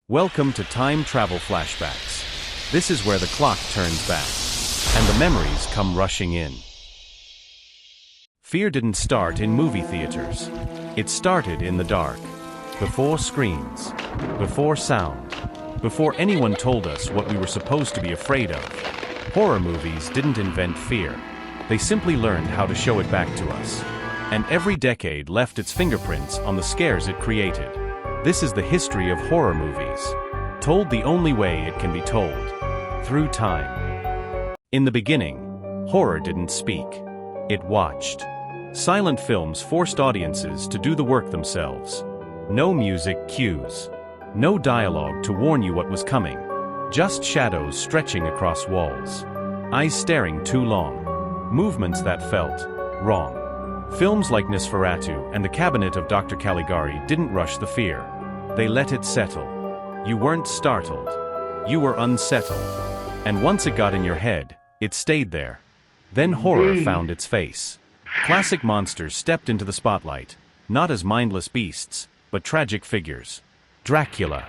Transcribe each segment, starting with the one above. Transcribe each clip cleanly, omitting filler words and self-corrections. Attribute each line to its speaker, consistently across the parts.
Speaker 1: Welcome to Time Travel Flashbacks. This is where the clock turns back, and the memories come rushing in. Fear didn't start in movie theaters. It started in the dark, before screens, before sound, before anyone told us what we were supposed to be afraid of. Horror movies didn't invent fear. They simply learned how to show it back to us. And every decade left its fingerprints on the scares it created. This is the history of horror movies, told the only way it can be told, through time. In the beginning, horror didn't speak. It watched. Silent films forced audiences to do the work themselves. No music cues. No dialogue to warn you what was coming. Just shadows stretching across walls. Eyes staring too long. Movements that felt wrong. Films like Nosferatu and The Cabinet of Dr. Caligari didn't rush the fear. They let it settle. You weren't startled. You were unsettled. And once it got in your head, it stayed there. Then horror found its face. Classic monsters stepped into the spotlight, not as mindless beasts, but tragic figures. Dracula,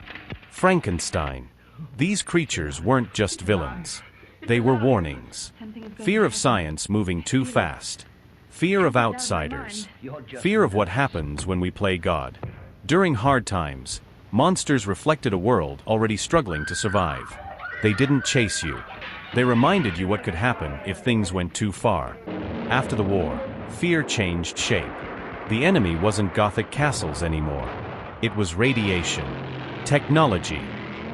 Speaker 1: Frankenstein. These creatures weren't just villains. They were warnings. Fear of science moving too fast. Fear of outsiders. Fear of what happens when we play God. During hard times, monsters reflected a world already struggling to survive. They didn't chase you. They reminded you what could happen if things went too far. After the war, fear changed shape. The enemy wasn't Gothic castles anymore. It was radiation, technology,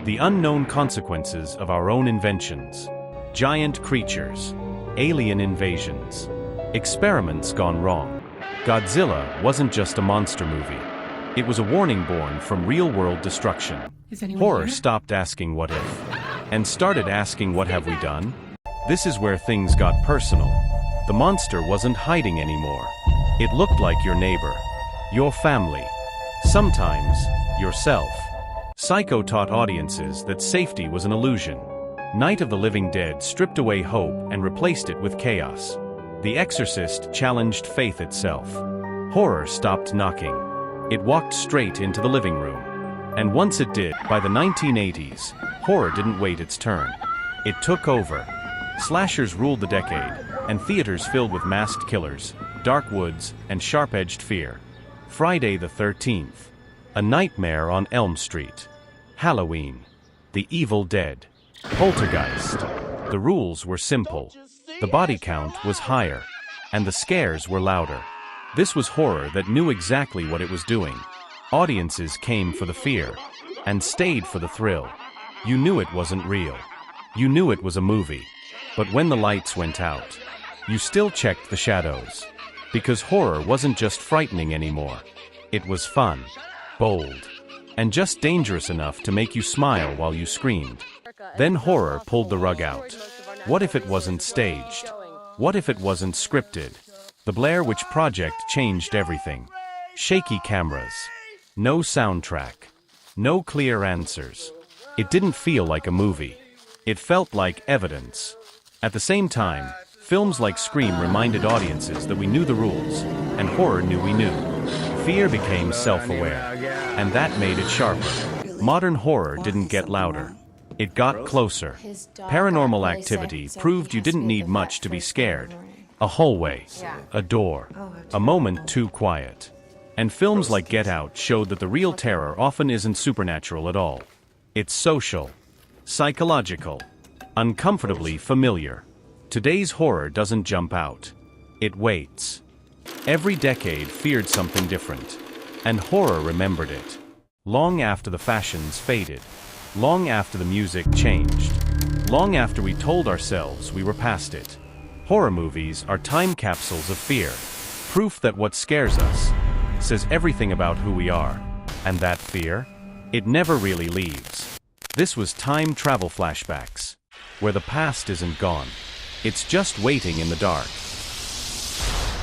Speaker 1: the unknown consequences of our own inventions. Giant creatures, alien invasions, experiments gone wrong. Godzilla wasn't just a monster movie. It was a warning born from real-world destruction. Horror stopped asking what if, and started asking what have we done? This is where things got personal. The monster wasn't hiding anymore. It looked like your neighbor, your family, sometimes yourself. Psycho taught audiences that safety was an illusion. Night of the Living Dead stripped away hope and replaced it with chaos. The Exorcist challenged faith itself. Horror stopped knocking. It walked straight into the living room. And once it did, by the 1980s, horror didn't wait its turn. It took over. Slashers ruled the decade, and theaters filled with masked killers, dark woods, and sharp-edged fear. Friday the 13th. A Nightmare on Elm Street. Halloween. The Evil Dead. Poltergeist. The rules were simple. The body count was higher, and the scares were louder. This was horror that knew exactly what it was doing. Audiences came for the fear, and stayed for the thrill. You knew it wasn't real. You knew it was a movie. But when the lights went out, you still checked the shadows. Because horror wasn't just frightening anymore. It was fun, bold, and just dangerous enough to make you smile while you screamed. Then horror pulled the rug out. What if it wasn't staged? What if it wasn't scripted? The Blair Witch Project changed everything. Shaky cameras. No soundtrack. No clear answers. It didn't feel like a movie. It felt like evidence. At the same time, films like Scream reminded audiences that we knew the rules, and horror knew we knew. Fear became self-aware, and that made it sharper. Modern horror didn't get louder. It got closer. Paranormal Activity proved you didn't need much to be scared. A hallway, a door, a moment too quiet. And films like Get Out showed that the real terror often isn't supernatural at all. It's social, psychological, uncomfortably familiar. Today's horror doesn't jump out. It waits. Every decade feared something different, and horror remembered it. Long after the fashions faded. Long after the music changed. Long after we told ourselves we were past it. Horror movies are time capsules of fear. Proof that what scares us says everything about who we are. And that fear? It never really leaves. This was Time Travel Flashbacks, where the past isn't gone. It's just waiting in the dark.